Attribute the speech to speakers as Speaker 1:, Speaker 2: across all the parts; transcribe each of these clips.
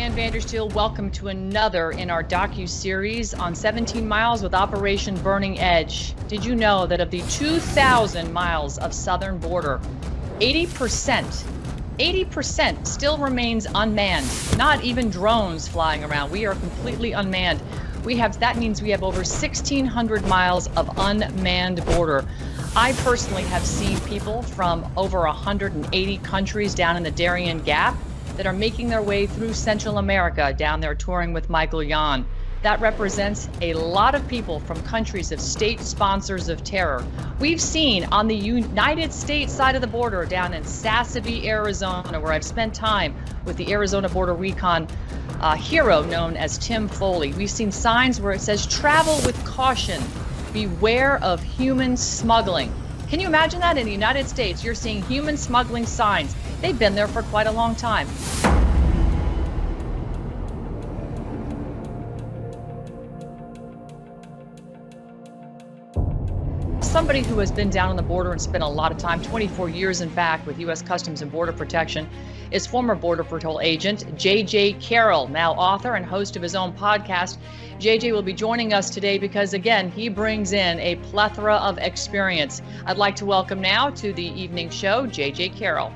Speaker 1: Diane Vandersteel. Welcome to another in our docu-series on 17 Miles with Operation Burning Edge. Did you know that of the 2,000 miles of southern border, 80% still remains unmanned? Not even drones flying around. We are completely unmanned. That means we have over 1,600 miles of unmanned border. I personally have seen people from over 180 countries down in the Darien Gap that are making their way through Central America down there touring with Michael Yon. That represents a lot of people from countries of state sponsors of terror. We've seen on the United States side of the border down in Sassabee, Arizona, where I've spent time with the Arizona Border Recon hero known as Tim Foley. We've seen signs where it says travel with caution, beware of human smuggling. Can you imagine that? In the United States, you're seeing human smuggling signs. They've been there for quite a long time. Somebody who has been down on the border and spent a lot of time, 24 years in fact, with U.S. Customs and Border Protection, is former Border Patrol agent J.J. Carrell, now author and host of his own podcast. J.J. will be joining us today because, again, he brings in a plethora of experience. I'd like to welcome now to the evening show, J.J. Carrell.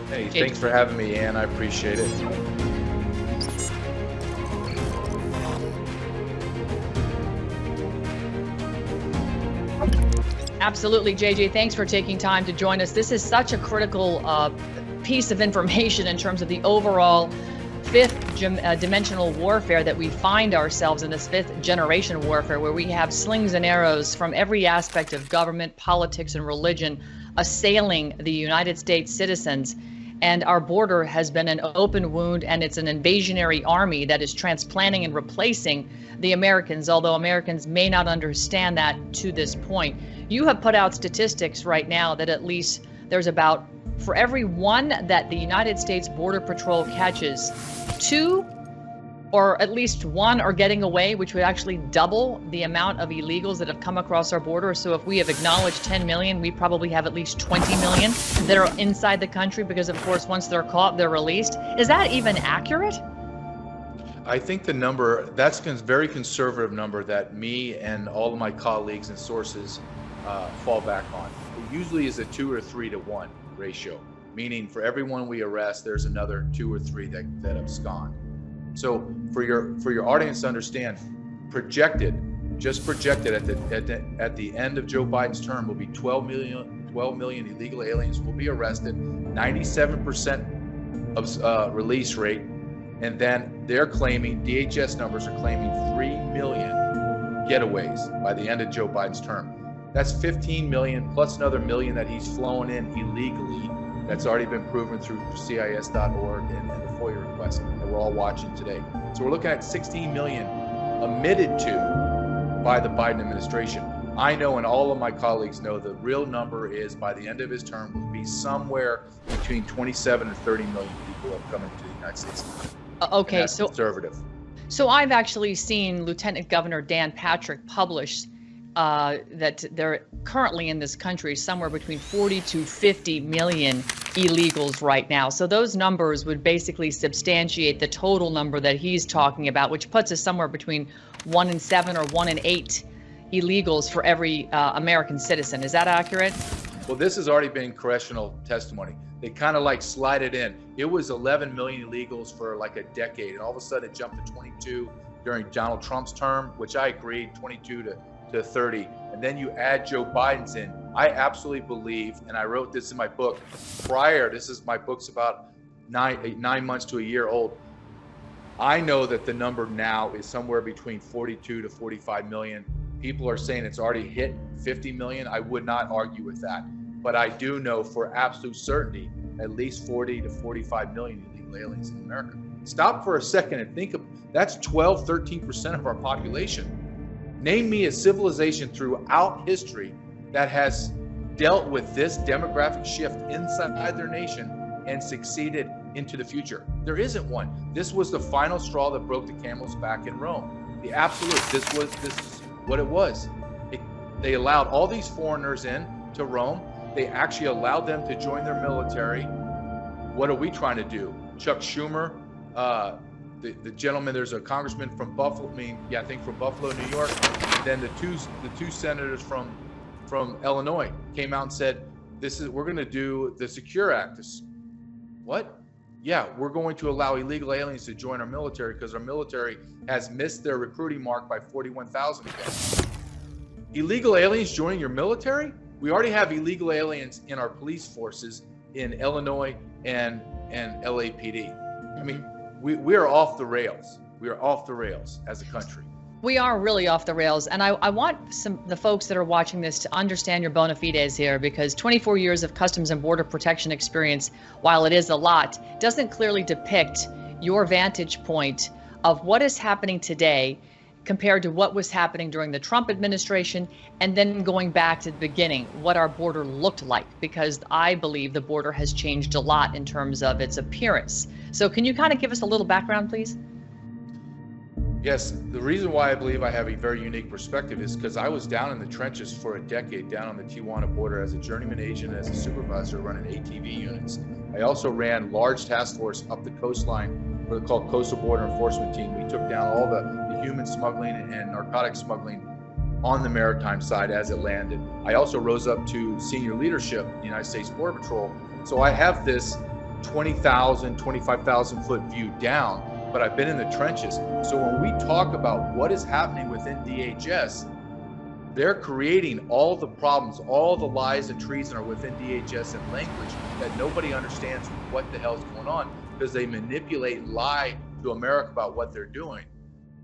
Speaker 2: Hey, thanks for having me, Ann. I appreciate it.
Speaker 1: Absolutely, JJ. Thanks for taking time to join us. This is such a critical piece of information in terms of the overall fifth dimensional warfare that we find ourselves in, this fifth generation warfare, where we have slings and arrows from every aspect of government, politics, and religion assailing the United States citizens. And our border has been an open wound, and it's an invasionary army that is transplanting and replacing the Americans, although Americans may not understand that to this point. You have put out statistics right now that at least there's about, for every one that the United States Border Patrol catches, 2 or at least 1 are getting away, which would actually double the amount of illegals that have come across our border. So if we have acknowledged 10 million, we probably have at least 20 million that are inside the country because, of course, once they're caught, they're released. Is that even accurate?
Speaker 2: I think the number, that's a very conservative number that me and all of my colleagues and sources fall back on. It usually is a 2 or 3 to 1 ratio, meaning for everyone we arrest, there's another 2 or 3 that abscond. So for your audience to understand, just projected at the end of Joe Biden's term will be 12 million illegal aliens will be arrested, 97% of release rate, and then they're claiming, DHS numbers are claiming 3 million getaways by the end of Joe Biden's term. That's 15 million plus another million that he's flown in illegally. That's already been proven through CIS.org and the FOIA request that we're all watching today. So we're looking at 16 million admitted to by the Biden administration. I know, and all of my colleagues know, the real number is by the end of his term will be somewhere between 27 and 30 million people have come into the United States.
Speaker 1: Okay,
Speaker 2: that's
Speaker 1: so
Speaker 2: conservative.
Speaker 1: So I've actually seen Lieutenant Governor Dan Patrick publish that they're currently in this country somewhere between 40 to 50 million illegals right now. So those numbers would basically substantiate the total number that he's talking about, which puts us somewhere between 1 in 7 or 1 in 8 illegals for every American citizen. Is that accurate?
Speaker 2: Well, this has already been congressional testimony. They kind of like slide it in. It was 11 million illegals for like a decade, and all of a sudden it jumped to 22 during Donald Trump's term, which I agreed, 22 to 30. And then you add Joe Biden's in. I absolutely believe, and I wrote this in my book my book's about nine months to a year old. I know that the number now is somewhere between 42 to 45 million. People are saying it's already hit 50 million. I would not argue with that. But I do know for absolute certainty, at least 40 to 45 million illegal aliens in America. Stop for a second and think of, that's 12, 13% of our population. Name me a civilization throughout history that has dealt with this demographic shift inside their nation and succeeded into the future. There isn't one. This was the final straw that broke the camel's back in Rome. The absolute, this is what it was. They allowed all these foreigners in to Rome. They actually allowed them to join their military. What are we trying to do? Chuck Schumer The gentleman, there's a congressman from Buffalo, I think from Buffalo, New York. And then the two senators from Illinois came out and said, we're going to do the Secure Act. What? Yeah, we're going to allow illegal aliens to join our military because our military has missed their recruiting mark by 41,000 again. Illegal aliens joining your military? We already have illegal aliens in our police forces in Illinois and LAPD. I mean, we are off the rails. We are off the rails as a country.
Speaker 1: We are really off the rails. And I want the folks that are watching this to understand your bona fides here, because 24 years of Customs and Border Protection experience, while it is a lot, doesn't clearly depict your vantage point of what is happening today compared to what was happening during the Trump administration, and then going back to the beginning, what our border looked like, because I believe the border has changed a lot in terms of its appearance. So can you kind of give us a little background, please?
Speaker 2: Yes, the reason why I believe I have a very unique perspective is because I was down in the trenches for a decade, down on the Tijuana border as a journeyman agent, as a supervisor running ATV units. I also ran large task force up the coastline, what are called Coastal Border Enforcement Team. We took down all the human smuggling and narcotic smuggling on the maritime side as it landed. I also rose up to senior leadership in the United States Border Patrol. So I have this 20,000, 25,000 foot view down, but I've been in the trenches. So when we talk about what is happening within DHS, they're creating all the problems, all the lies and treason are within DHS and language that nobody understands what the hell's going on, because they manipulate and lie to America about what they're doing.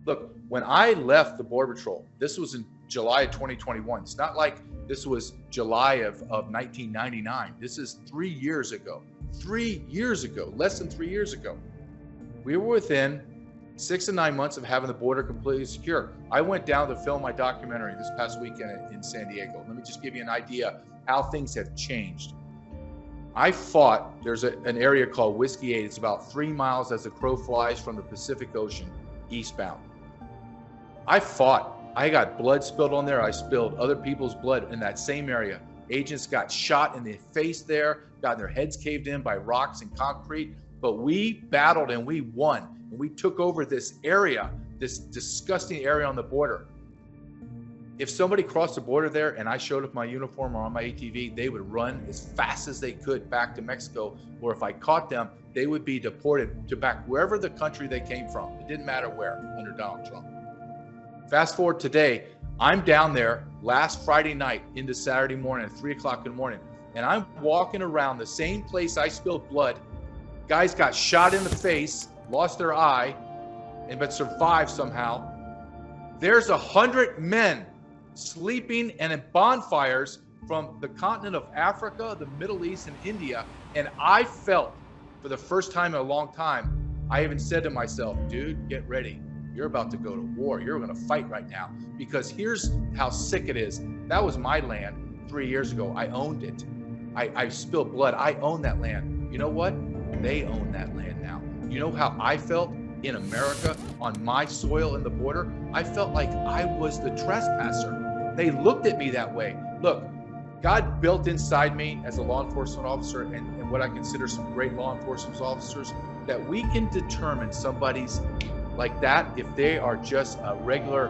Speaker 2: Look, when I left the Border Patrol, this was in July of 2021. It's not like this was July of 1999. This is 3 years ago. 3 years ago, less than 3 years ago. We were within 6 to 9 months of having the border completely secure. I went down to film my documentary this past weekend in San Diego. Let me just give you an idea how things have changed. I fought, there's an area called Whiskey 8. It's about 3 miles as the crow flies from the Pacific Ocean eastbound. I fought. I got blood spilled on there. I spilled other people's blood in that same area. Agents got shot in the face there, got their heads caved in by rocks and concrete. But we battled and we won. And we took over this area, this disgusting area on the border. If somebody crossed the border there and I showed up in my uniform or on my ATV, they would run as fast as they could back to Mexico. Or if I caught them, they would be deported to back wherever the country they came from. It didn't matter where under Donald Trump. Fast forward today, I'm down there last Friday night into Saturday morning at 3 o'clock in the morning. And I'm walking around the same place I spilled blood. Guys got shot in the face, lost their eye, but survived somehow. There's 100 men sleeping and in bonfires from the continent of Africa, the Middle East, and India. And I felt, for the first time in a long time, I even said to myself, dude, get ready. You're about to go to war. You're going to fight right now. Because here's how sick it is. That was my land 3 years ago. I owned it. I spilled blood. I own that land. You know what? They own that land now. You know how I felt in America on my soil in the border? I felt like I was the trespasser. They looked at me that way. Look, God built inside me as a law enforcement officer and what I consider some great law enforcement officers, that we can determine somebody's like that if they are just a regular,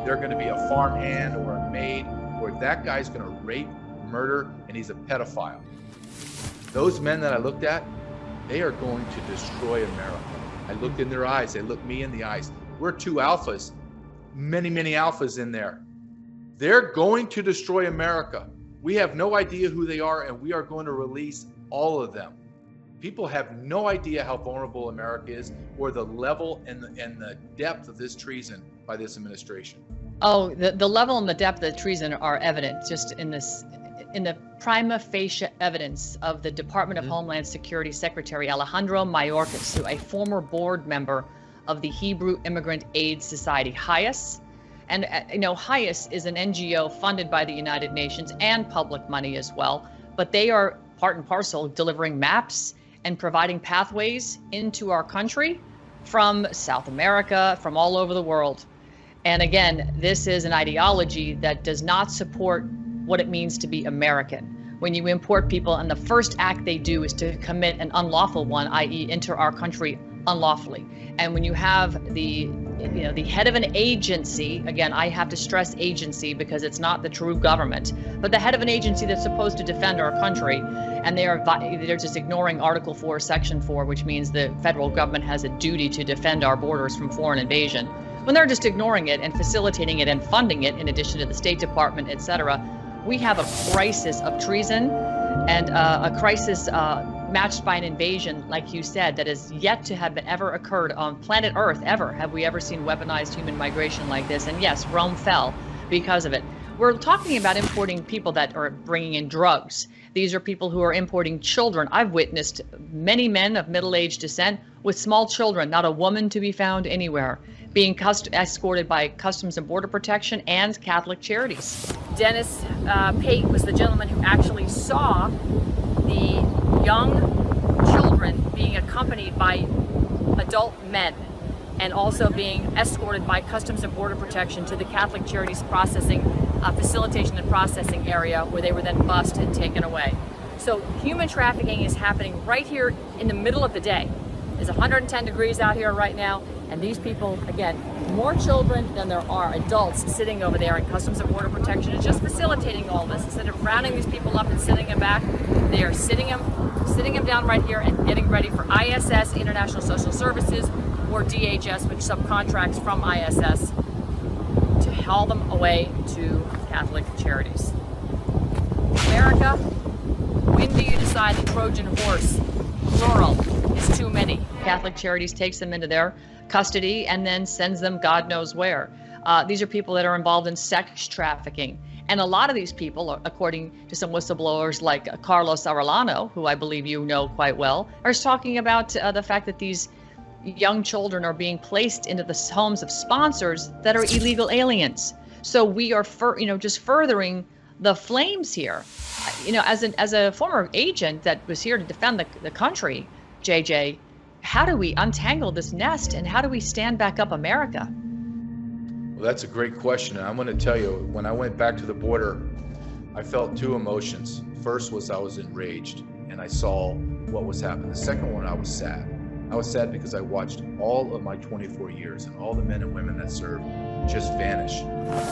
Speaker 2: they're going to be a farmhand or a maid, or that guy's going to rape, murder, and he's a pedophile. Those men that I looked at, they are going to destroy America. I looked in their eyes. They looked me in the eyes. We're two alphas, many, many alphas in there. They're going to destroy America. We have no idea who they are, and we are going to release all of them. People have no idea how vulnerable America is, or the level and the depth of this treason by this administration.
Speaker 1: Oh, the level and the depth of the treason are evident just in the prima facie evidence of the Department of Homeland Security Secretary Alejandro Mayorkas, a former board member of the Hebrew Immigrant Aid Society, HIAS. And HIAS is an NGO funded by the United Nations and public money as well, but they are part and parcel delivering maps and providing pathways into our country from South America, from all over the world. And again, this is an ideology that does not support what it means to be American. When you import people and the first act they do is to commit an unlawful one, i.e. enter our country unlawfully. And when you have the head of an agency, again, I have to stress agency because it's not the true government, but the head of an agency that's supposed to defend our country, and they're just ignoring Article 4, Section 4, which means the federal government has a duty to defend our borders from foreign invasion. When they're just ignoring it and facilitating it and funding it, in addition to the State Department, etc., we have a crisis of treason and a crisis matched by an invasion, like you said, that is yet to have ever occurred on planet Earth ever. Have we ever seen weaponized human migration like this? And yes, Rome fell because of it. We're talking about importing people that are bringing in drugs. These are people who are importing children. I've witnessed many men of middle-aged descent with small children, not a woman to be found anywhere, being escorted by Customs and Border Protection and Catholic Charities. Dennis Pate was the gentleman who actually saw the young children being accompanied by adult men and also being escorted by Customs and Border Protection to the Catholic Charities facilitation and processing area, where they were then bussed and taken away. So human trafficking is happening right here in the middle of the day. It's 110 degrees out here right now, and these people, again, more children than there are adults sitting over there, and Customs and Border Protection is just facilitating all this. Instead of rounding these people up and sitting them back, they are sitting them down right here and getting ready for ISS, International Social Services, or DHS, which subcontracts from ISS, to haul them away to Catholic Charities. America, when do you decide the Trojan horse, plural, is too many? Catholic Charities takes them into their custody and then sends them God knows where. These are people that are involved in sex trafficking. And a lot of these people, according to some whistleblowers like Carlos Arellano, who I believe you know quite well, are talking about the fact that these young children are being placed into the homes of sponsors that are illegal aliens. So we are, just furthering the flames here. As a former agent that was here to defend the country, JJ, how do we untangle this nest, and how do we stand back up America?
Speaker 2: Well, that's a great question. And I'm going to tell you, when I went back to the border, I felt two emotions. First was I was enraged, and I saw what was happening. The second one, I was sad. I was sad because I watched all of my 24 years and all the men and women that served just vanish.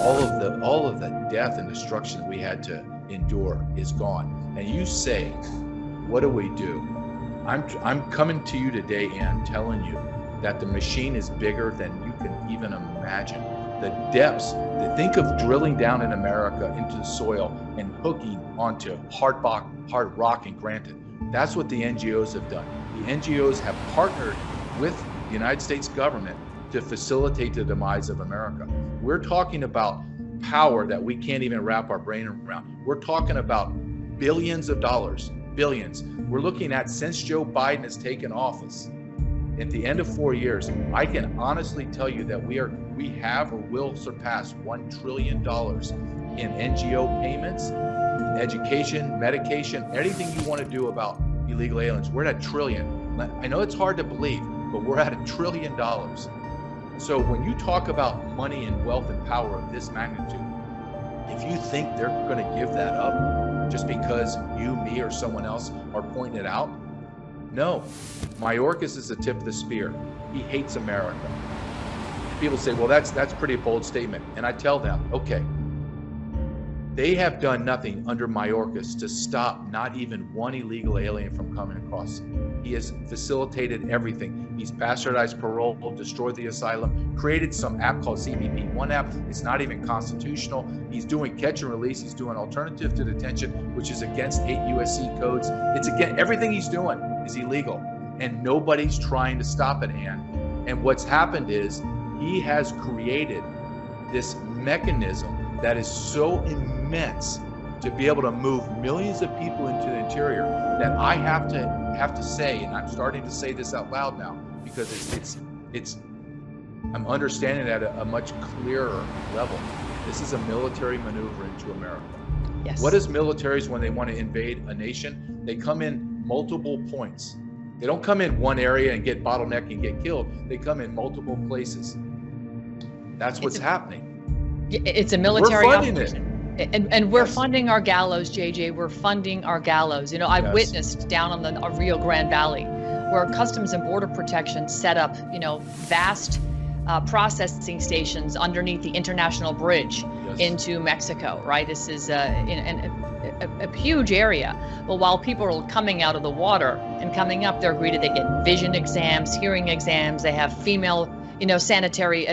Speaker 2: All of the death and destruction we had to endure is gone. And you say, what do we do? I'm coming to you today and telling you that the machine is bigger than you can even imagine. The depths, think of drilling down in America into the soil and hooking onto hard rock and granite. That's what the NGOs have done. The NGOs have partnered with the United States government to facilitate the demise of America. We're talking about power that we can't even wrap our brain around. We're talking about billions of dollars, billions. We're looking at, since Joe Biden has taken office, at the end of 4 years, I can honestly tell you that we have or will surpass $1 trillion in NGO payments, education, medication, anything you want to do about illegal aliens. We're at $1 trillion. I know it's hard to believe, but we're at $1 trillion. So when you talk about money and wealth and power of this magnitude, if you think they're going to give that up just because you, me, or someone else are pointing it out, no. Mayorkas is the tip of the spear. He hates America. People say, well, that's pretty bold statement. And I tell them, okay, they have done nothing under Mayorkas to stop not even one illegal alien from coming across. He has facilitated everything. He's bastardized parole, destroyed the asylum, created some app called CBP One app. It's not even constitutional. He's doing catch and release. He's doing alternative to detention, which is against 8 USC codes. It's again, everything he's doing is illegal, and nobody's trying to stop it. And what's happened is he has created this mechanism that is so immense to be able to move millions of people into the interior that I have to say, and I'm starting to say this out loud now because it's I'm understanding it at a much clearer level. This is a military maneuver into America.
Speaker 1: Yes.
Speaker 2: What is militaries when they want to invade a nation? They come in multiple points. They don't come in one area and get bottlenecked and get killed. They come in multiple places. That's what's happening.
Speaker 1: It's a military operation. And we're
Speaker 2: Yes.
Speaker 1: funding our gallows, JJ. We're funding our gallows. I've
Speaker 2: Yes.
Speaker 1: witnessed down on the Rio Grande Valley where Customs and Border Protection set up, vast processing stations underneath the international bridge into Mexico, right? This is a huge area. Well, while people are coming out of the water and coming up, they're greeted, they get vision exams, hearing exams, they have female, sanitary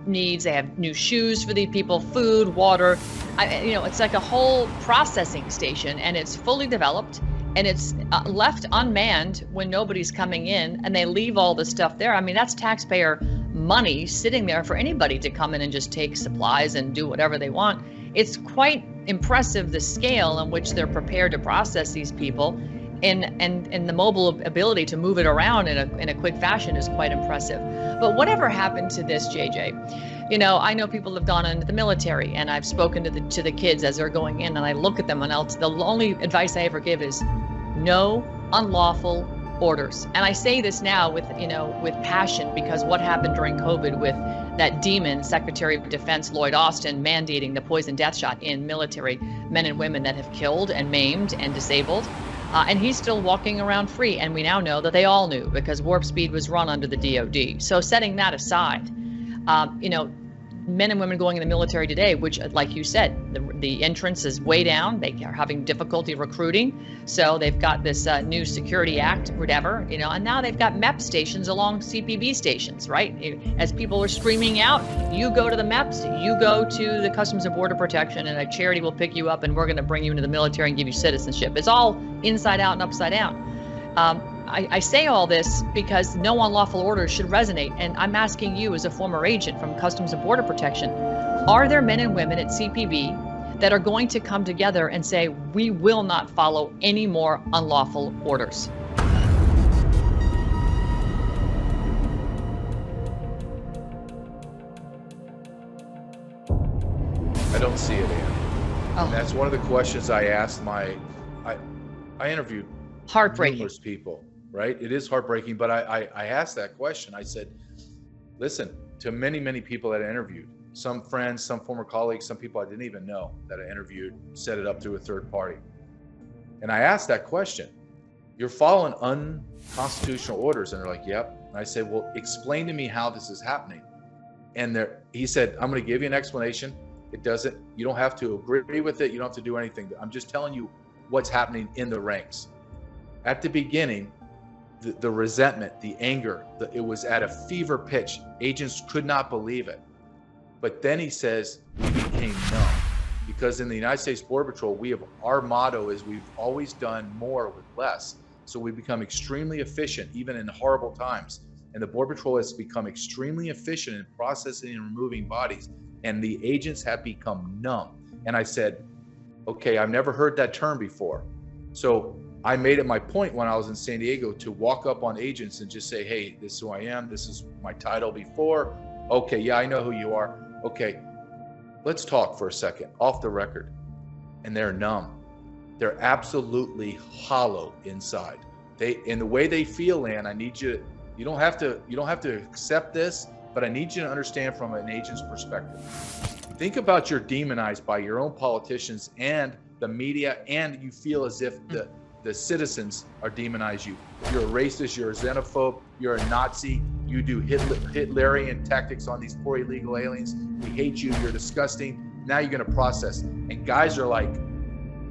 Speaker 1: needs, they have new shoes for these people, food, water. It's like a whole processing station, and it's fully developed, and it's left unmanned when nobody's coming in, and they leave all the stuff there. I mean, that's taxpayer money sitting there for anybody to come in and just take supplies and do whatever they want. It's quite impressive, the scale in which they're prepared to process these people, and the mobile ability to move it around in a quick fashion is quite impressive. But whatever happened to this, JJ? I know people have gone into the military, and I've spoken to the kids as they're going in, and I look at them, and the only advice I ever give is no unlawful orders. And I say this now with passion, because what happened during COVID with that demon Secretary of Defense Lloyd Austin mandating the poison death shot in military men and women that have killed and maimed and disabled. And he's still walking around free. And we now know that they all knew, because Warp Speed was run under the DOD. So setting that aside, men and women going in the military today, which, like you said, the entrance is way down. They are having difficulty recruiting. So they've got this new Security Act, whatever, and now they've got MEP stations along CPB stations, right? As people are screaming out, you go to the MEPs, you go to the Customs and Border Protection, and a charity will pick you up, and we're going to bring you into the military and give you citizenship. It's all inside out and upside down. I say all this because no unlawful orders should resonate. And I'm asking you, as a former agent from Customs and Border Protection, are there men and women at CPB that are going to come together and say, we will not follow any more unlawful orders?
Speaker 2: I don't see it, Ann.
Speaker 1: Oh.
Speaker 2: And that's one of the questions I asked I interviewed
Speaker 1: Heartbreaking.
Speaker 2: numerous people, right? It is heartbreaking, but I asked that question. I said, listen, to many, many people that I interviewed, some friends, some former colleagues, some people I didn't even know that I interviewed, set it up through a third party. And I asked that question, you're following unconstitutional orders? And they're like, yep. And I said, well, explain to me how this is happening. And he said, I'm going to give you an explanation. You don't have to agree with it. You don't have to do anything. I'm just telling you what's happening in the ranks. At the beginning, the resentment, the anger, it was at a fever pitch. Agents could not believe it. But then he says, we became numb. Because in the United States Border Patrol, our motto is we've always done more with less. So we become extremely efficient, even in horrible times. And the Border Patrol has become extremely efficient in processing and removing bodies. And the agents have become numb. And I said, okay, I've never heard that term before. So I made it my point when I was in San Diego to walk up on agents and just say, hey, this is who I am. This is my title before. Okay, yeah, I know who you are. Okay, let's talk for a second, off the record. And they're numb. They're absolutely hollow inside. In the way they feel, Ann, I need you don't have to accept this, but I need you to understand from an agent's perspective. Think about you're demonized by your own politicians and the media, and you feel as if the citizens are demonize you. You're a racist, you're a xenophobe, you're a Nazi, you do Hitlerian tactics on these poor illegal aliens. We hate you, you're disgusting. Now you're gonna process. And guys are like,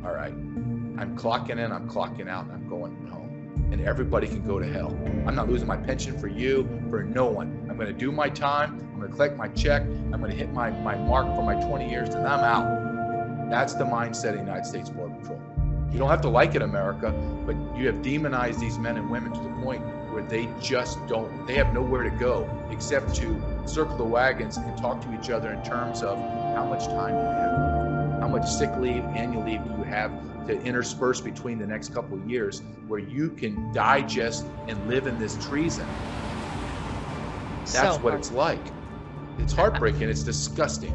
Speaker 2: all right, I'm clocking in, I'm clocking out, and I'm going home. And everybody can go to hell. I'm not losing my pension for you, for no one. I'm gonna do my time, I'm gonna collect my check, I'm gonna hit my mark for my 20 years, and I'm out. That's the mindset of the United States Border Patrol. You don't have to like it, America, but you have demonized these men and women to the point where they have nowhere to go except to circle the wagons and talk to each other in terms of how much time do you have, how much sick leave, annual leave do you have to intersperse between the next couple of years where you can digest and live in this treason. That's what it's like. It's heartbreaking. It's disgusting.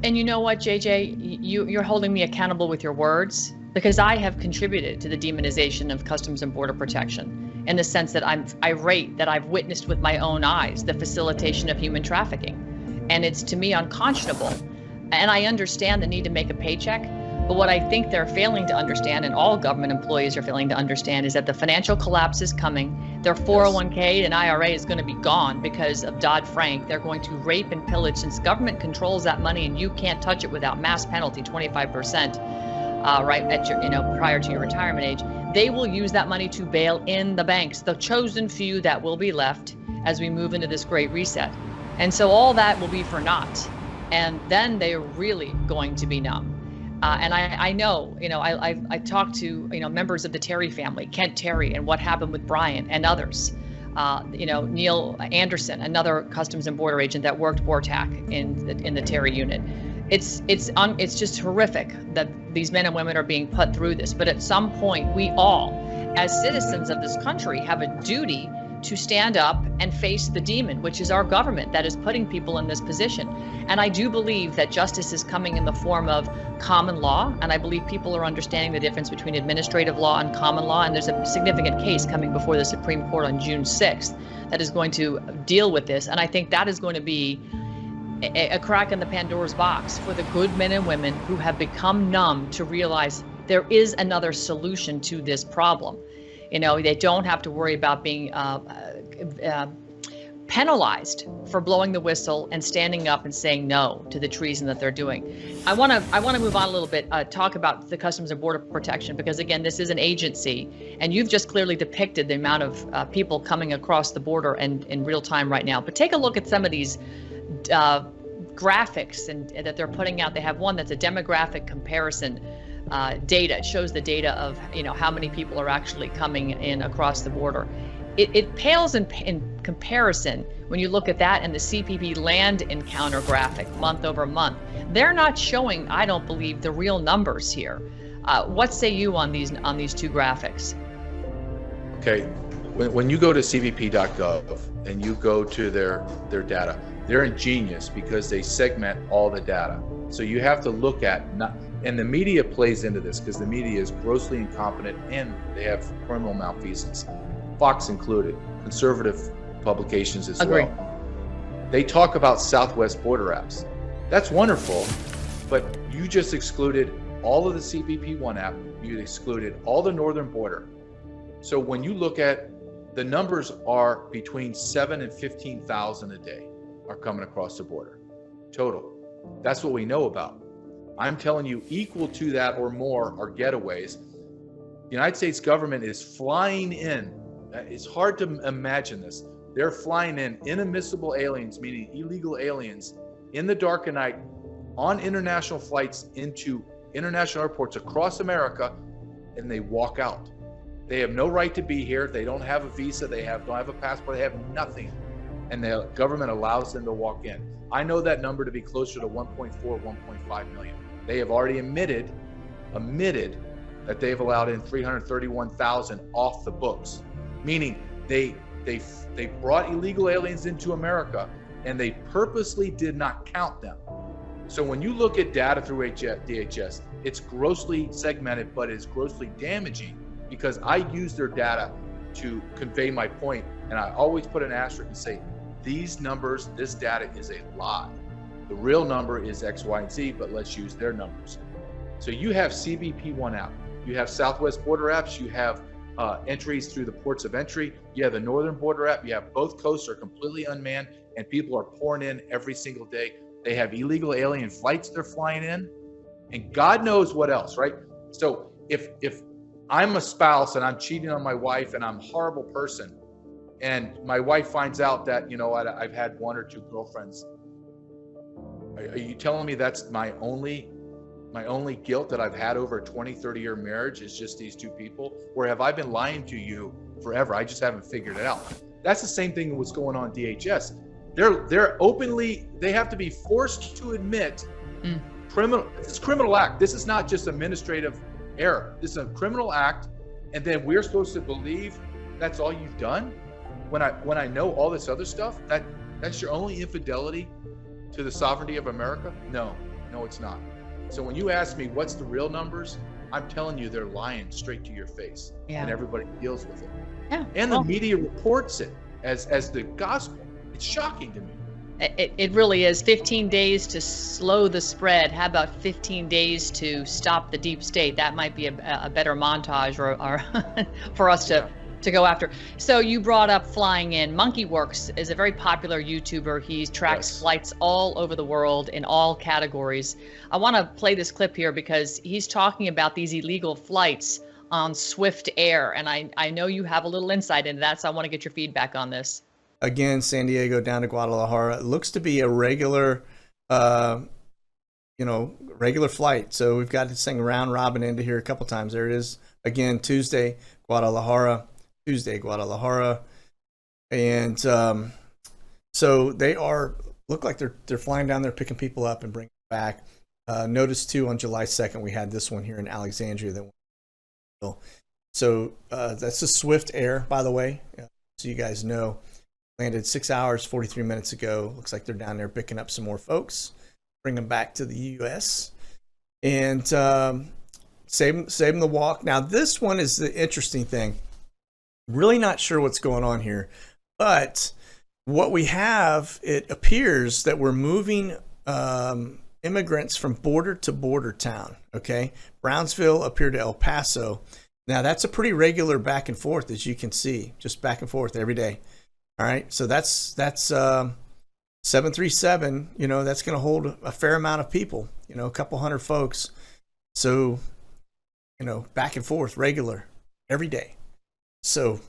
Speaker 1: And you know what, JJ, you're holding me accountable with your words, because I have contributed to the demonization of Customs and Border Protection in the sense that I'm irate that I've witnessed with my own eyes the facilitation of human trafficking. And it's, to me, unconscionable. And I understand the need to make a paycheck, But what I think they're failing to understand, and all government employees are failing to understand, is that the financial collapse is coming. Their 401k and IRA is going to be gone because of Dodd-Frank. They're going to rape and pillage, since government controls that money and you can't touch it without mass penalty, 25%, right at your, prior to your retirement age. They will use that money to bail in the banks, the chosen few that will be left as we move into this great reset. And so all that will be for naught. And then they're really going to be numb. And I know, I've talked to, members of the Terry family, Kent Terry, and what happened with Brian and others. Neil Anderson, another Customs and Border agent that worked BORTAC in the Terry unit. It's just horrific that these men and women are being put through this. But at some point, we all, as citizens of this country, have a duty to stand up and face the demon, which is our government that is putting people in this position. And I do believe that justice is coming in the form of common law. And I believe people are understanding the difference between administrative law and common law. And there's a significant case coming before the Supreme Court on June 6th that is going to deal with this. And I think that is going to be a crack in the Pandora's box for the good men and women who have become numb to realize there is another solution to this problem. They don't have to worry about being penalized for blowing the whistle and standing up and saying no to the treason that they're doing. I want to move on a little bit, talk about the Customs and Border Protection, because again, this is an agency, and you've just clearly depicted the amount of people coming across the border and in real time right now. But take a look at some of these graphics and that they're putting out. They have one that's a demographic comparison data. It shows the data of how many people are actually coming in across the border. It pales in comparison when you look at that and the CBP land encounter graphic month over month. They're not showing, I don't believe, the real numbers here. What say you on these two graphics?
Speaker 2: Okay, when you go to cbp.gov and you go to their data, they're ingenious because they segment all the data. So you have to look at, and the media plays into this because the media is grossly incompetent and they have criminal malfeasance, Fox included, conservative publications as
Speaker 1: Agree.
Speaker 2: well. They talk about Southwest border apps. That's wonderful, but you just excluded all of the CBP1 app, you excluded all the northern border. So when you look at the numbers are between 7 and 15,000 a day are coming across the border, total. That's what we know about. I'm telling you, equal to that or more are getaways. The United States government is flying in. It's hard to imagine this. They're flying in inadmissible aliens, meaning illegal aliens, in the dark of night on international flights into international airports across America, and they walk out. They have no right to be here. They don't have a visa. They don't have a passport. They have nothing. And the government allows them to walk in. I know that number to be closer to 1.4, 1.5 million. They have already admitted that they've allowed in 331,000 off the books, meaning they brought illegal aliens into America and they purposely did not count them. So when you look at data through DHS, it's grossly segmented, but it's grossly damaging because I use their data to convey my point. And I always put an asterisk and say, these numbers, this data is a lie. The real number is X, Y, and Z, but let's use their numbers. So you have CBP1 app, you have Southwest border apps, you have entries through the ports of entry, you have the northern border app, you have both coasts are completely unmanned and people are pouring in every single day. They have illegal alien flights they're flying in and God knows what else, right? So if I'm a spouse and I'm cheating on my wife and I'm a horrible person and my wife finds out that, I've had one or two girlfriends, are you telling me that's my only guilt that I've had over a 20, 30-year marriage is just these two people? Or have I been lying to you forever? I just haven't figured it out. That's the same thing that's going on in DHS. They're openly, they have to be forced to admit it's criminal act. This is not just administrative error. This is a criminal act. And then we're supposed to believe that's all you've done? When I know all this other stuff, that's your only infidelity to the sovereignty of America? No, it's not. So when you ask me what's the real numbers, I'm telling you they're lying straight to your face, and everybody deals with it.
Speaker 1: Yeah.
Speaker 2: And the media reports it as the gospel. It's shocking to me.
Speaker 1: It really is 15 days to slow the spread. How about 15 days to stop the deep state? That might be a better montage or for us to go after. So you brought up flying in. Monkeyworks is a very popular YouTuber. He tracks flights all over the world in all categories. I want to play this clip here because he's talking about these illegal flights on Swift Air. And I know you have a little insight into that, so I want to get your feedback on this.
Speaker 3: Again, San Diego down to Guadalajara. It looks to be a regular, regular flight. So we've got this thing round robin into here a couple times. There it is. Again, Tuesday, Guadalajara. Tuesday, Guadalajara. And so they look like they're flying down there, picking people up and bringing them back. Notice too, on July 2nd, we had this one here in Alexandria. So that's a Swift Air, by the way, so you guys know. Landed 6 hours, 43 minutes ago. Looks like they're down there picking up some more folks, bring them back to the U.S. and save them the walk. Now, this one is the interesting thing. Really not sure what's going on here, but what we have, it appears that we're moving immigrants from border to border town. Okay, Brownsville up here to El Paso. Now, that's a pretty regular back and forth, as you can see, just back and forth every day. All right, so that's 737. That's going to hold a fair amount of people. A couple hundred folks. So, back and forth, regular, every day. So,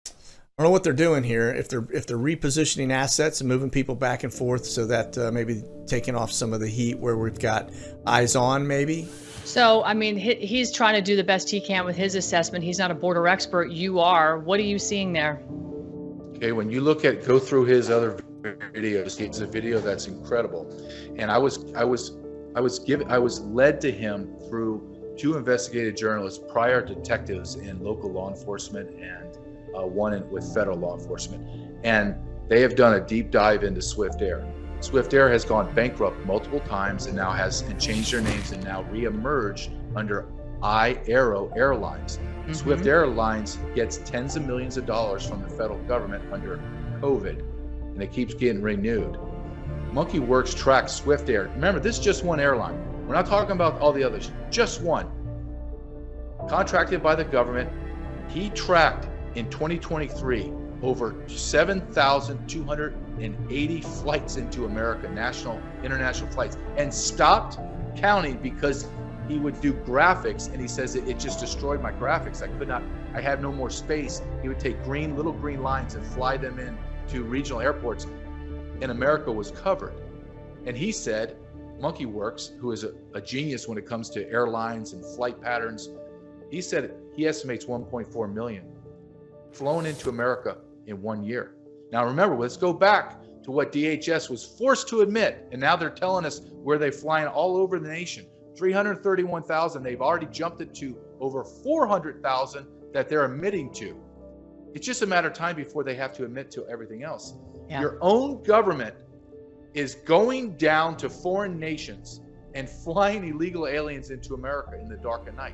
Speaker 3: I don't know what they're doing here. If they're repositioning assets and moving people back and forth, so that maybe taking off some of the heat where we've got eyes on, maybe.
Speaker 1: So, I mean, he's trying to do the best he can with his assessment. He's not a border expert. You are. What are you seeing there?
Speaker 2: Okay, when you go through his other videos, it's a video that's incredible, and I was led to him through two investigative journalists, prior detectives in local law enforcement, and one with federal law enforcement, and they have done a deep dive into Swift Air. Swift Air has gone bankrupt multiple times and now changed their names and now reemerged under iAero Airlines. Mm-hmm. Swift Airlines gets tens of millions of dollars from the federal government under COVID, and it keeps getting renewed. Monkeyworks tracks Swift Air. Remember, this is just one airline. We're not talking about all the others, just one. Contracted by the government, he tracked in 2023 over 7,280 flights into America, national, international flights, and stopped counting because he would do graphics, and he says it just destroyed my graphics. I had no more space. He would take little green lines and fly them in to regional airports, and America was covered. And he said, Monkeyworks, who is a genius when it comes to airlines and flight patterns, he said he estimates 1.4 million flown into America in 1 year. Now remember, let's go back to what DHS was forced to admit, and now they're telling us where they're flying all over the nation. 331,000. They've already jumped it to over 400,000 that they're admitting to. It's just a matter of time before they have to admit to everything else. Yeah. Your own government is going down to foreign nations and flying illegal aliens into America in the dark of night.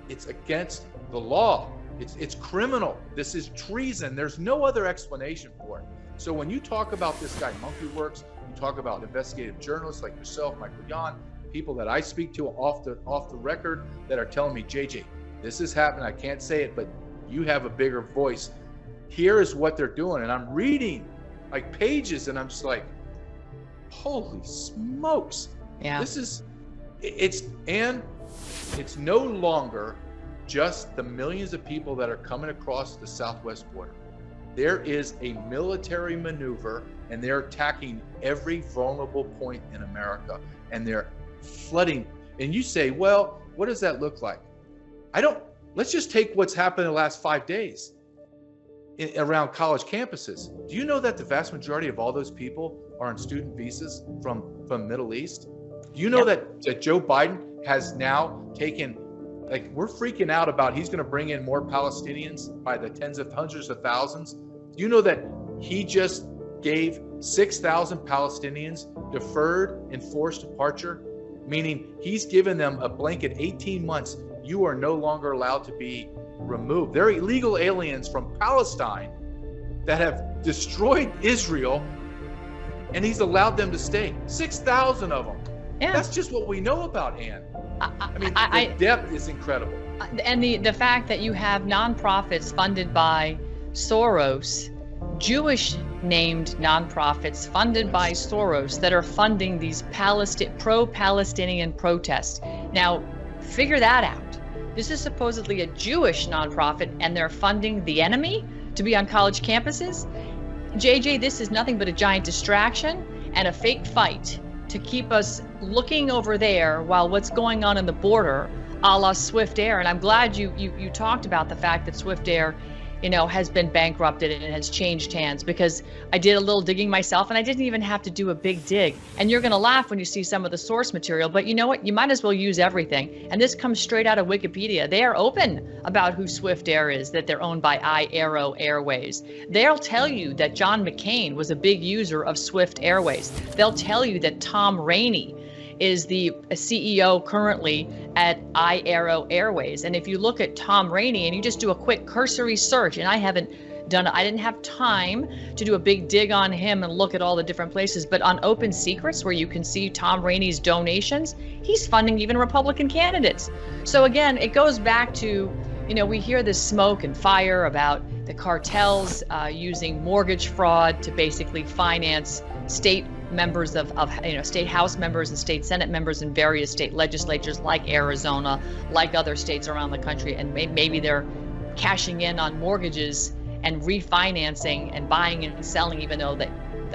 Speaker 2: It's against the law. It's criminal. This is treason. There's no other explanation for it. So when you talk about this guy, Monkeyworks, you talk about investigative journalists like yourself, Michael Yon, people that I speak to off the record that are telling me, JJ, this is happening. I can't say it, but you have a bigger voice. Here is what they're doing. And I'm reading like pages and I'm just like, holy smokes. Yeah. It's no longer just the millions of people that are coming across the southwest border. There is a military maneuver, and they're attacking every vulnerable point in America, and they're flooding. And you say, well, what does that look like? Let's just take what's happened in the last 5 days around college campuses. Do you know that the vast majority of all those people are on student visas from Middle East? Do you know that Joe Biden has now taken, we're freaking out about he's going to bring in more Palestinians by the hundreds of thousands. Do you know that he just gave 6,000 Palestinians deferred enforced departure, meaning he's given them a blanket 18 months. You are no longer allowed to be removed. They're illegal aliens from Palestine that have destroyed Israel and he's allowed them to stay. 6,000 of them.
Speaker 1: Yeah.
Speaker 2: That's just what we know about Ann. I mean, the depth is incredible.
Speaker 1: And the fact that you have nonprofits funded by Soros, Jewish named nonprofits funded by Soros that are funding these pro-Palestinian protests. Now, figure that out. This is supposedly a Jewish nonprofit, and they're funding the enemy to be on college campuses. JJ, this is nothing but a giant distraction and a fake fight to keep us looking over there while what's going on in the border, a la Swift Air. And I'm glad you talked about the fact that Swift Air, has been bankrupted and it has changed hands, because I did a little digging myself and I didn't even have to do a big dig. And you're going to laugh when you see some of the source material, but you know what? You might as well use everything. And this comes straight out of Wikipedia. They are open about who Swift Air is, that they're owned by Aero Airways. They'll tell you that John McCain was a big user of Swift Airways. They'll tell you that Tom Rainey is the CEO currently at Aero Airways. And if you look at Tom Rainey and you just do a quick cursory search, and I didn't have time to do a big dig on him and look at all the different places, but on Open Secrets, where you can see Tom Rainey's donations, he's funding even Republican candidates. So again, it goes back to, we hear this smoke and fire about the cartels using mortgage fraud to basically finance state members of state house members and state senate members in various state legislatures like Arizona, like other states around the country. And maybe they're cashing in on mortgages and refinancing and buying and selling, even though that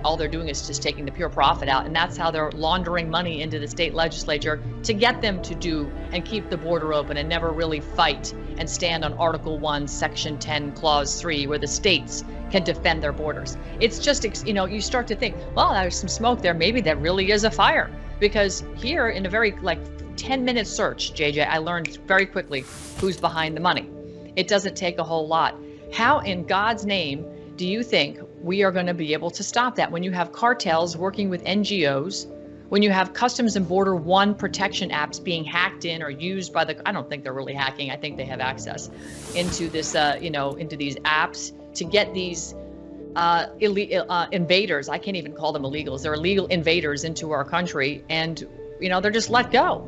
Speaker 1: all they're doing is just taking the pure profit out. And that's how they're laundering money into the state legislature to get them to do and keep the border open and never really fight and stand on Article 1, Section 10, Clause 3, where the states can defend their borders. It's just, you start to think, well, there's some smoke there. Maybe that really is a fire. Because here in a very 10-minute search, JJ, I learned very quickly who's behind the money. It doesn't take a whole lot. How in God's name do you think we are going to be able to stop that when you have cartels working with NGOs, when you have Customs and Border One protection apps being hacked in or used by I don't think they're really hacking. I think they have access into this, into these apps to get these invaders. I can't even call them illegals. They're illegal invaders into our country, and they're just let go.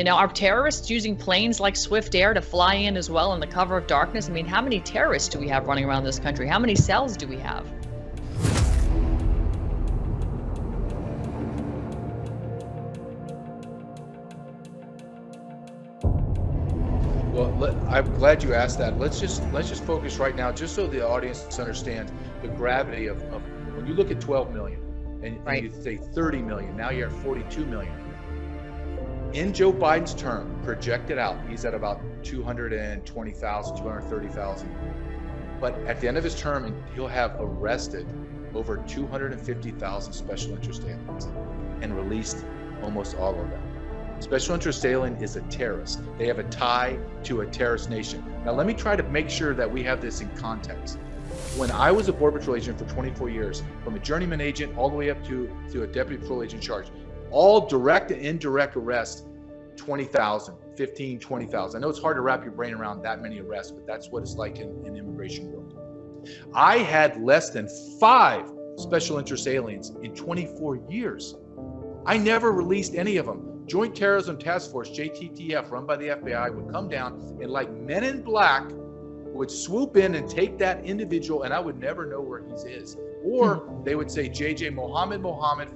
Speaker 1: Are terrorists using planes like Swift Air to fly in as well in the cover of darkness? I mean, how many terrorists do we have running around this country? How many cells do we have?
Speaker 2: Well, I'm glad you asked that. Let's just focus right now, just so the audience understands the gravity of when you look at 12 million and you say 30 million, now you're at 42 million. In Joe Biden's term, projected out, he's at about 220,000, 230,000. But at the end of his term, he'll have arrested over 250,000 special interest aliens and released almost all of them. Special interest alien is a terrorist. They have a tie to a terrorist nation. Now, let me try to make sure that we have this in context. When I was a Border Patrol agent for 24 years, from a journeyman agent all the way up to a deputy patrol agent in charge, all direct and indirect arrests, 20,000, 15, 20,000. I know it's hard to wrap your brain around that many arrests, but that's what it's like in immigration world. I had less than 5 special interest aliens in 24 years. I never released any of them. Joint Terrorism Task Force, JTTF, run by the FBI, would come down and, like men in black, would swoop in and take that individual, and I would never know where he is. Or they would say, JJ, Mohammed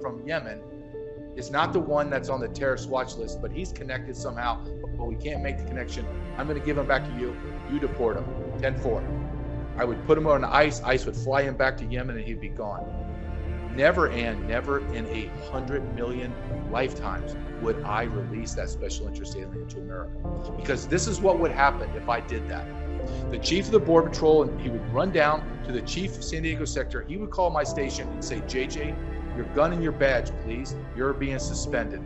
Speaker 2: from Yemen is not the one that's on the terrorist watch list, but he's connected somehow, but we can't make the connection. I'm going to give him back to you. You deport him. 10-4. I would put him on ice. Ice would fly him back to Yemen, and he'd be gone. Never in 100 million lifetimes would I release that special interest alien to America. Because this is what would happen if I did that. The chief of the Border Patrol, and he would run down to the chief of San Diego sector. He would call my station and say, JJ, your gun and your badge, please. You're being suspended.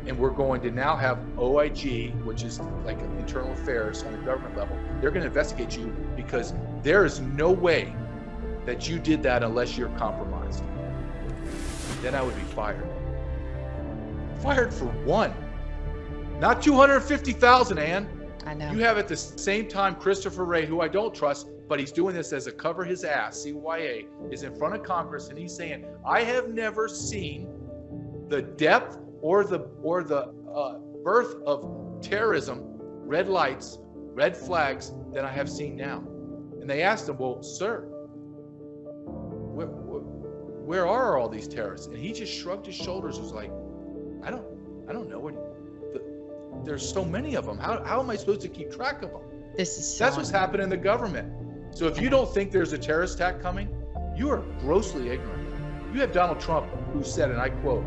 Speaker 2: And we're going to now have OIG, which is like internal affairs on the government level. They're going to investigate you because there is no way that you did that unless you're compromised. Then I would be fired. Fired for one. Not 250,000, Ann.
Speaker 1: I know.
Speaker 2: You have at the same time Christopher Wray, who I don't trust, but he's doing this as a cover his ass, CYA, is in front of Congress and he's saying, I have never seen the depth or the birth of terrorism, red lights, red flags that I have seen now. And they asked him, well, sir, where are all these terrorists? And he just shrugged his shoulders, was like, I don't know what. There's so many of them. How am I supposed to keep track of them? That's what's happened in the government. So if you don't think there's a terrorist attack coming, you are grossly ignorant. You have Donald Trump, who said, and I quote,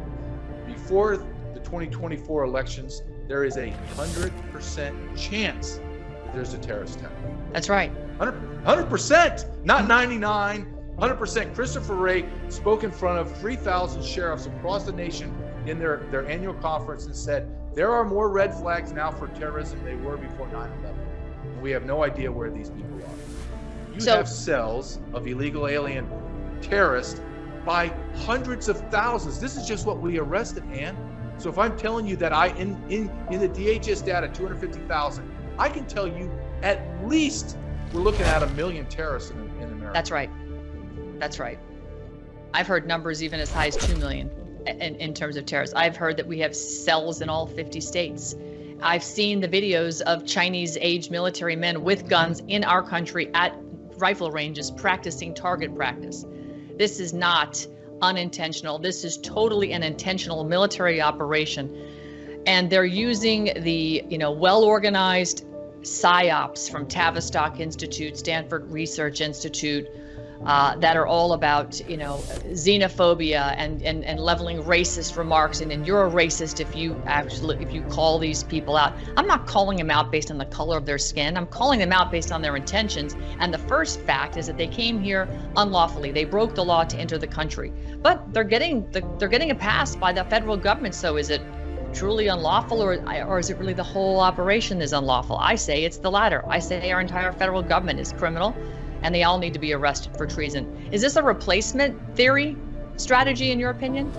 Speaker 2: before the 2024 elections, there is a 100% chance that there's a terrorist attack.
Speaker 1: That's right.
Speaker 2: 100%, not 99, 100%. Christopher Wray spoke in front of 3,000 sheriffs across the nation in their annual conference and said, there are more red flags now for terrorism than they were before 9/11. And we have no idea where these people are. You have cells of illegal alien terrorists by hundreds of thousands. This is just what we arrested, Ann. So if I'm telling you that in the DHS data, 250,000, I can tell you at least we're looking at 1 million terrorists in America.
Speaker 1: That's right. That's right. I've heard numbers even as high as 2 million in terms of terrorists. I've heard that we have cells in all 50 states. I've seen the videos of Chinese-aged military men with guns in our country at rifle ranges practicing target practice. This is not unintentional. This is totally an intentional military operation. And they're using the, well-organized PSYOPs from Tavistock Institute, Stanford Research Institute, that are all about, xenophobia and leveling racist remarks. And you're a racist if you call these people out. I'm not calling them out based on the color of their skin. I'm calling them out based on their intentions. And the first fact is that they came here unlawfully. They broke the law to enter the country, but they're getting a pass by the federal government. So is it truly unlawful, or is it really the whole operation is unlawful? I say it's the latter. I say our entire federal government is criminal, and they all need to be arrested for treason. Is this a replacement theory strategy, in your opinion?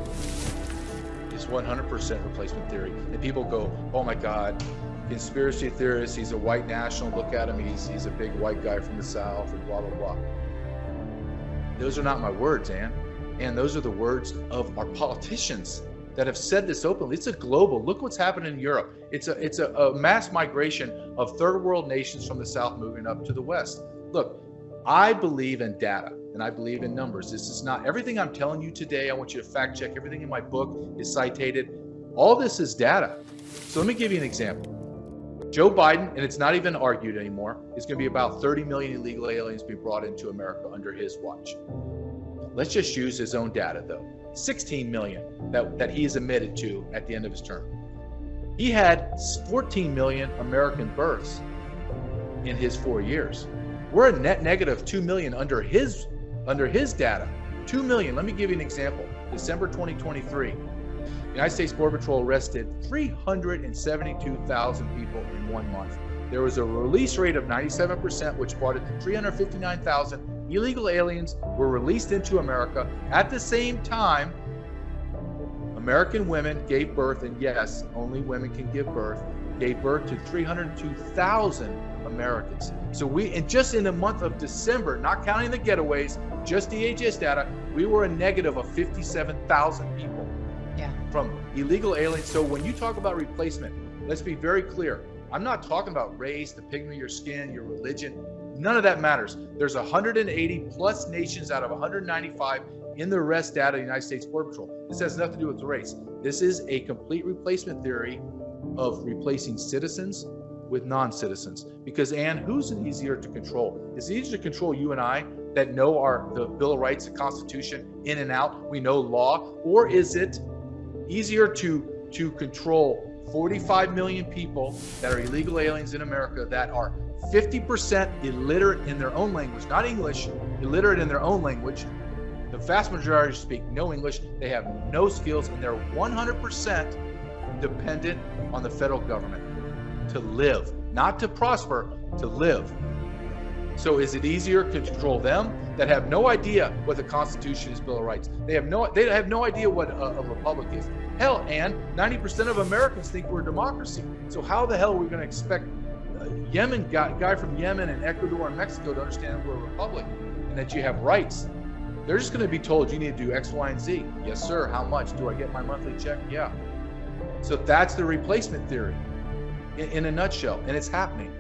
Speaker 2: It's 100% replacement theory. And people go, oh my God, conspiracy theorist, he's a white national, look at him, he's a big white guy from the South, and blah, blah, blah. Those are not my words, Ann. And those are the words of our politicians that have said this openly. It's a global, look what's happening in Europe. It's a mass migration of third world nations from the South moving up to the West. Look, I believe in data and I believe in numbers. This is not everything I'm telling you today. I want you to fact check. Everything in my book is cited. All this is data. So let me give you an example. Joe Biden, and it's not even argued anymore, is going to be about 30 million illegal aliens being brought into America under his watch. Let's just use his own data though. 16 million that he is admitted to at the end of his term. He had 14 million American births in his 4 years. We're a net negative 2 million under his data. 2 million. Let me give you an example. December 2023, the United States Border Patrol arrested 372,000 people in 1 month. There was a release rate of 97%, which brought it to 359,000 illegal aliens were released into America. At the same time, American women gave birth, and yes, only women can give birth, gave birth to 302,000 Americans. So and just in the month of December, not counting the getaways, just DHS data, we were a negative of 57,000 people from illegal aliens. So when you talk about replacement, let's be very clear. I'm not talking about race, the pigment of your skin, your religion. None of that matters. There's 180 plus nations out of 195 in the arrest data of the United States Border Patrol. This has nothing to do with race. This is a complete replacement theory of replacing citizens with non-citizens. Because, Ann, who's easier to control? Is it easier to control you and I that know the Bill of Rights, the Constitution, in and out, we know law? Or is it easier to control 45 million people that are illegal aliens in America that are 50% illiterate in their own language, not English, illiterate in their own language? The vast majority speak no English, they have no skills, and they're 100% dependent on the federal government to live, not to prosper, to live. So is it easier to control them that have no idea what the Constitution is, Bill of Rights? They have no idea what a republic is. Hell, and 90% of Americans think we're a democracy. So how the hell are we going to expect Yemen guy from Yemen and Ecuador and Mexico to understand we're a republic and that you have rights. They're just going to be told you need to do X, Y, and Z. Yes, sir. How much? Do I get my monthly check? Yeah. So that's the replacement theory in a nutshell, and it's happening.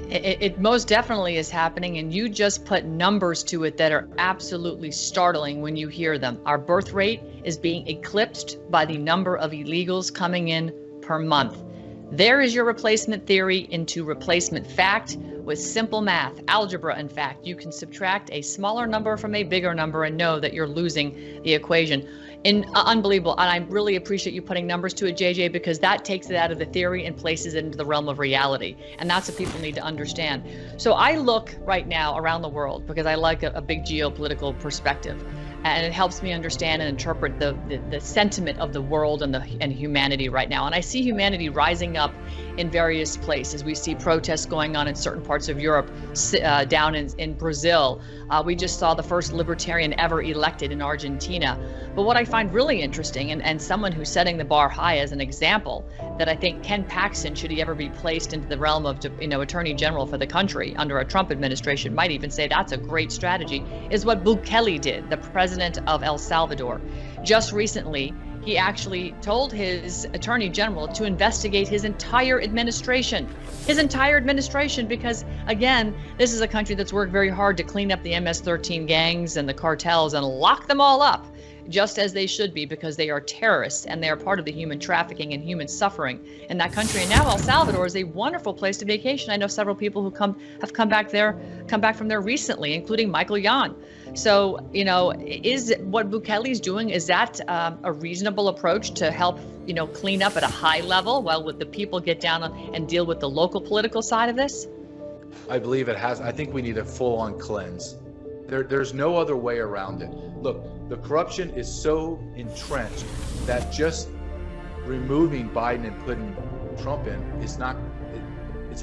Speaker 1: It most definitely is happening, and you just put numbers to it that are absolutely startling when you hear them. Our birth rate is being eclipsed by the number of illegals coming in per month. There is your replacement theory into replacement fact with simple math, algebra. In fact, you can subtract a smaller number from a bigger number and know that you're losing the equation. Unbelievable. And I really appreciate you putting numbers to it, JJ, because that takes it out of the theory and places it into the realm of reality. And that's what people need to understand. So I look right now around the world because I like a big geopolitical perspective. And it helps me understand and interpret the sentiment of the world and humanity right now. And I see humanity rising up in various places. We see protests going on in certain parts of Europe, down in Brazil. We just saw the first libertarian ever elected in Argentina. But what I find really interesting, and someone who's setting the bar high as an example, that I think Ken Paxton, should he ever be placed into the realm of Attorney General for the country under a Trump administration, might even say that's a great strategy, is what Bukele did, the president of El Salvador. Just recently, he actually told his attorney general to investigate his entire administration, because again, this is a country that's worked very hard to clean up the MS-13 gangs and the cartels and lock them all up, just as they should be, because they are terrorists and they are part of the human trafficking and human suffering in that country. And now El Salvador is a wonderful place to vacation. I know several people who have come back from there recently, including Michael Yan. So, is what Bukele's doing, is that a reasonable approach to help, clean up at a high level while the people get down and deal with the local political side of this?
Speaker 2: I believe it has. I think we need a full-on cleanse. There's no other way around it. Look, the corruption is so entrenched that just removing Biden and putting Trump in it's not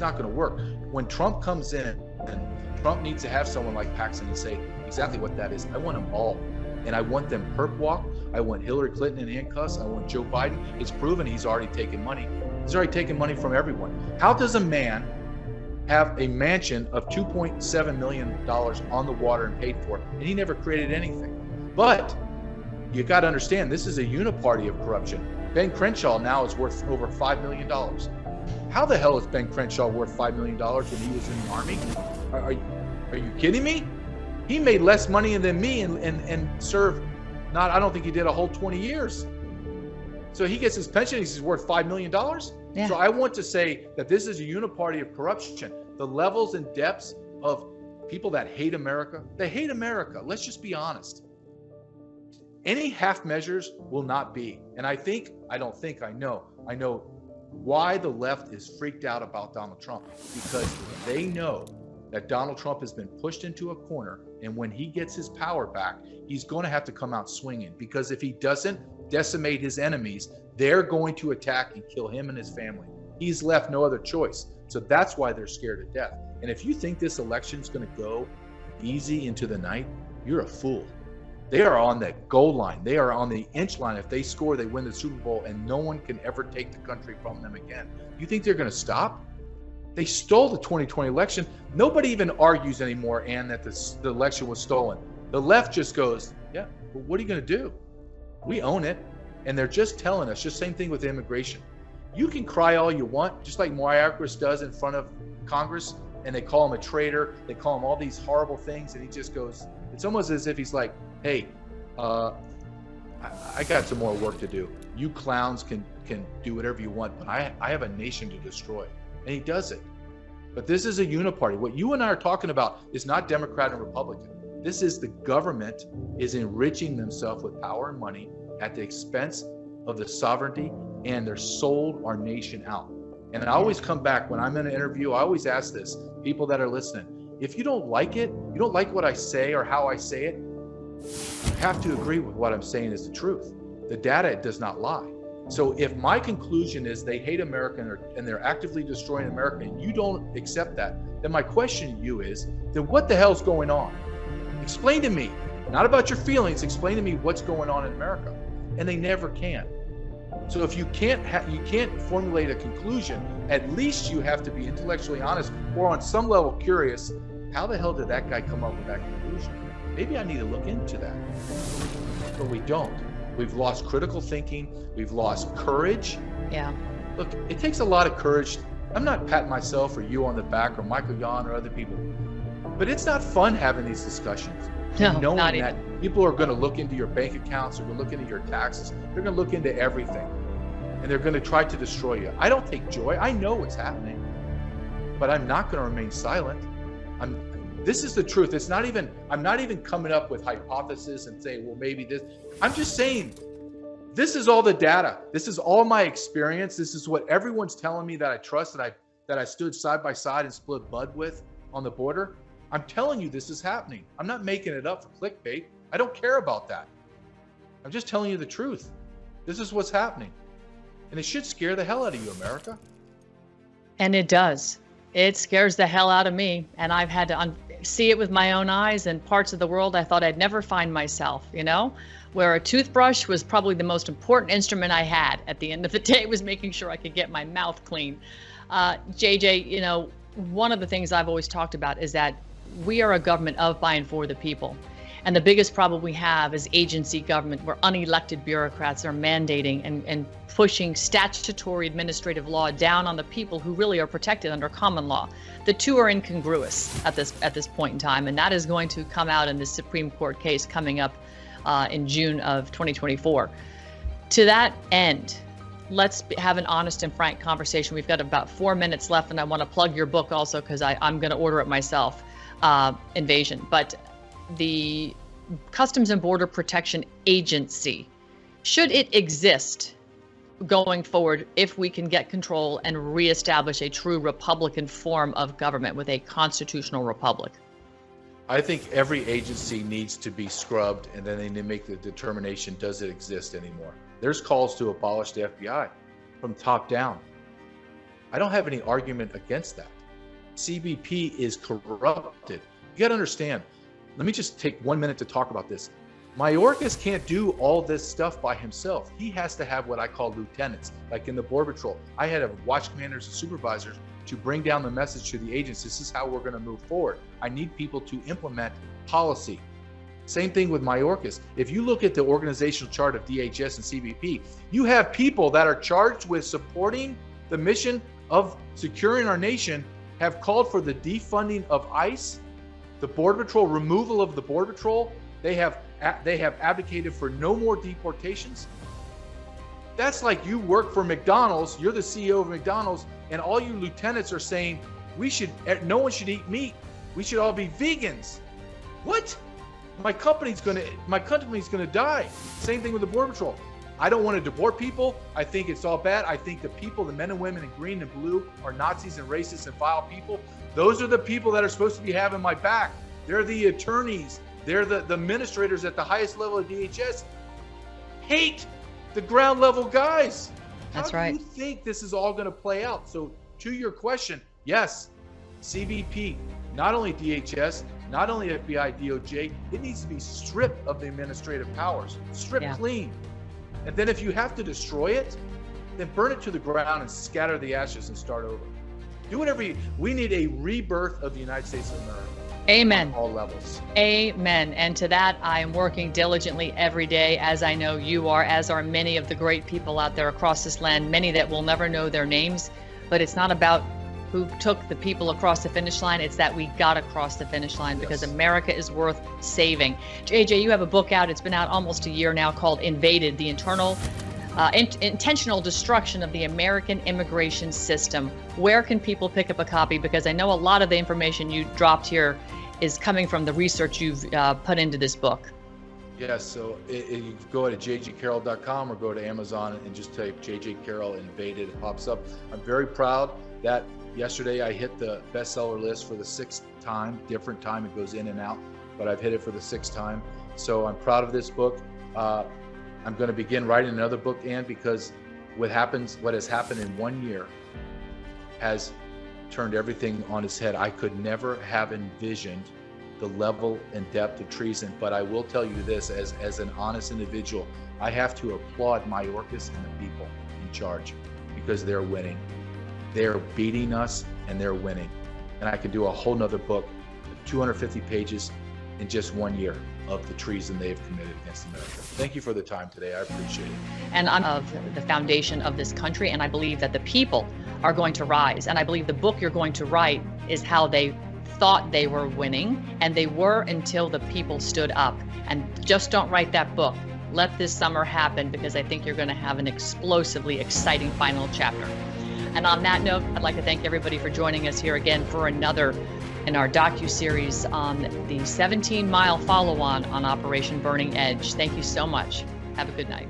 Speaker 2: going to work. When Trump comes in, and Trump needs to have someone like Paxton and say exactly what that is. I want them all, and I want them perp walk. I want Hillary Clinton in handcuffs. I want Joe Biden. It's proven he's already taken money. He's already taken money from everyone. How does a man have a mansion of $2.7 million on the water and paid for, and he never created anything? But you got to understand, this is a uniparty of corruption. Ben Crenshaw now is worth over $5 million. How the hell is Ben Crenshaw worth $5 million when he was in the Army? Are you kidding me? He made less money than me and served, I don't think he did a whole 20 years. So he gets his pension, he's worth $5 million.
Speaker 1: Yeah.
Speaker 2: So I want to say that this is a uniparty of corruption. The levels and depths of people that hate America, they hate America. Let's just be honest. Any half measures will not be. And I know why the left is freaked out about Donald Trump, because they know that Donald Trump has been pushed into a corner, and when he gets his power back, he's going to have to come out swinging, because if he doesn't decimate his enemies, they're going to attack and kill him and his family. He's left no other choice. So that's why they're scared to death. And if you think this election is going to go easy into the night, you're a fool. They are on the goal line. They are on the inch line. If they score, they win the Super Bowl, and no one can ever take the country from them again. You think they're going to stop? They stole the 2020 election. Nobody even argues anymore, Ann, that the election was stolen. The left just goes, yeah, but what are you going to do? We own it. And they're just telling us, just same thing with immigration. You can cry all you want, just like Mayorkas does in front of Congress, and they call him a traitor. They call him all these horrible things, and he just goes, it's almost as if he's like, hey, I got some more work to do. You clowns can do whatever you want, but I have a nation to destroy. And he does it. But this is a uniparty. What you and I are talking about is not Democrat and Republican. This is the government is enriching themselves with power and money at the expense of the sovereignty, and they're sold our nation out. And I always come back when I'm in an interview, I always ask this, people that are listening, if you don't like it, you don't like what I say or how I say it, you have to agree with what I'm saying is the truth. The data does not lie. So if my conclusion is they hate America and they're actively destroying America, and you don't accept that, then my question to you is, then what the hell's going on? Explain to me, not about your feelings, explain to me what's going on in America. And they never can. So if you can't formulate a conclusion, at least you have to be intellectually honest or on some level curious. How the hell did that guy come up with that conclusion? Maybe I need to look into that. But we don't. We've lost critical thinking. We've lost courage.
Speaker 1: Yeah.
Speaker 2: Look, it takes a lot of courage. I'm not patting myself or you on the back or Michael Yon or other people, but it's not fun having these discussions.
Speaker 1: No,
Speaker 2: knowing
Speaker 1: not
Speaker 2: that
Speaker 1: even.
Speaker 2: people are going to look into your bank accounts, they're going to look into your taxes, they're going to look into everything, and they're going to try to destroy you. I don't take joy. I know what's happening, but I'm not going to remain silent. This is the truth. I'm not even coming up with hypotheses and saying, well, maybe this. I'm just saying, this is all the data. This is all my experience. This is what everyone's telling me that I trust, that I stood side by side and split blood with on the border. I'm telling you, this is happening. I'm not making it up for clickbait. I don't care about that. I'm just telling you the truth. This is what's happening. And it should scare the hell out of you, America. And
Speaker 1: it does. It scares the hell out of me. And I've had to see it with my own eyes in parts of the world I thought I'd never find myself, where a toothbrush was probably the most important instrument I had at the end of the day, was making sure I could get my mouth clean. JJ, one of the things I've always talked about is that we are a government of, by, and for the people. And the biggest problem we have is agency government, where unelected bureaucrats are mandating and pushing statutory administrative law down on the people who really are protected under common law. The two are incongruous at this point in time, and that is going to come out in the Supreme Court case coming up in June of 2024. To that end, let's have an honest and frank conversation. We've got about 4 minutes left, and I want to plug your book also because I'm going to order it myself. Invasion, but the Customs and Border Protection Agency, should it exist going forward if we can get control and reestablish a true Republican form of government with a constitutional republic?
Speaker 2: I think every agency needs to be scrubbed, and then they need to make the determination, does it exist anymore? There's calls to abolish the FBI from top down. I don't have any argument against that. CBP is corrupted. You got to understand. Let me just take 1 minute to talk about this. Mayorkas can't do all this stuff by himself. He has to have what I call lieutenants, like in the Border Patrol. I had to watch commanders and supervisors to bring down the message to the agents. This is how we're going to move forward. I need people to implement policy. Same thing with Mayorkas. If you look at the organizational chart of DHS and CBP, you have people that are charged with supporting the mission of securing our nation, have called for the defunding of ICE, the Border Patrol, removal of the Border Patrol. They have advocated for no more deportations. That's like you work for McDonald's, you're the CEO of McDonald's, and all you lieutenants are saying no one should eat meat. We should all be vegans. What? My company's gonna die. Same thing with the Border Patrol. I don't want to deport people. I think it's all bad. I think the people, the men and women in green and blue, are Nazis and racists and vile people. Those are the people that are supposed to be having my back. They're the attorneys. They're the administrators at the highest level of DHS. Hate the ground level guys.
Speaker 1: That's right.
Speaker 2: How do you think this is all going to play out? So to your question, yes, CBP, not only DHS, not only FBI, DOJ, it needs to be stripped of the administrative powers, stripped clean. And then if you have to destroy it, then burn it to the ground and scatter the ashes and start over. Do whatever we need a rebirth of the United States of America.
Speaker 1: Amen.
Speaker 2: On all levels.
Speaker 1: Amen. And to that, I am working diligently every day, as I know you are, as are many of the great people out there across this land, many that will never know their names. But it's not about who took the people across the finish line. It's that we got across the finish line because America is worth saving. JJ, you have a book out. It's been out almost a year now called Invaded, the intentional destruction of the American immigration system. Where can people pick up a copy? Because I know a lot of the information you dropped here is coming from the research you've put into this book.
Speaker 2: Yes, so you go to jjcarrell.com or go to Amazon and just type JJ Carrell Invaded. It pops up. I'm very proud that yesterday I hit the bestseller list for the 6th time, different time, it goes in and out, but I've hit it for the 6th time. So I'm proud of this book. I'm going to begin writing another book, Ann, because what has happened in 1 year has turned everything on its head. I could never have envisioned the level and depth of treason. But I will tell you this, as an honest individual, I have to applaud Mayorkas and the people in charge, because they're winning. They're beating us and they're winning. And I could do a whole nother book, 250 pages in just 1 year of the treason they have committed against America. Thank you for the time today. I appreciate it.
Speaker 1: And I'm of the foundation of this country, and I believe that the people are going to rise. And I believe the book you're going to write is how they thought they were winning, and they were until the people stood up. And just don't write that book. Let this summer happen, because I think you're going to have an explosively exciting final chapter. And on that note, I'd like to thank everybody for joining us here again for another in our docu-series on the 17-mile follow-on on Operation Burning Edge. Thank you so much. Have a good night.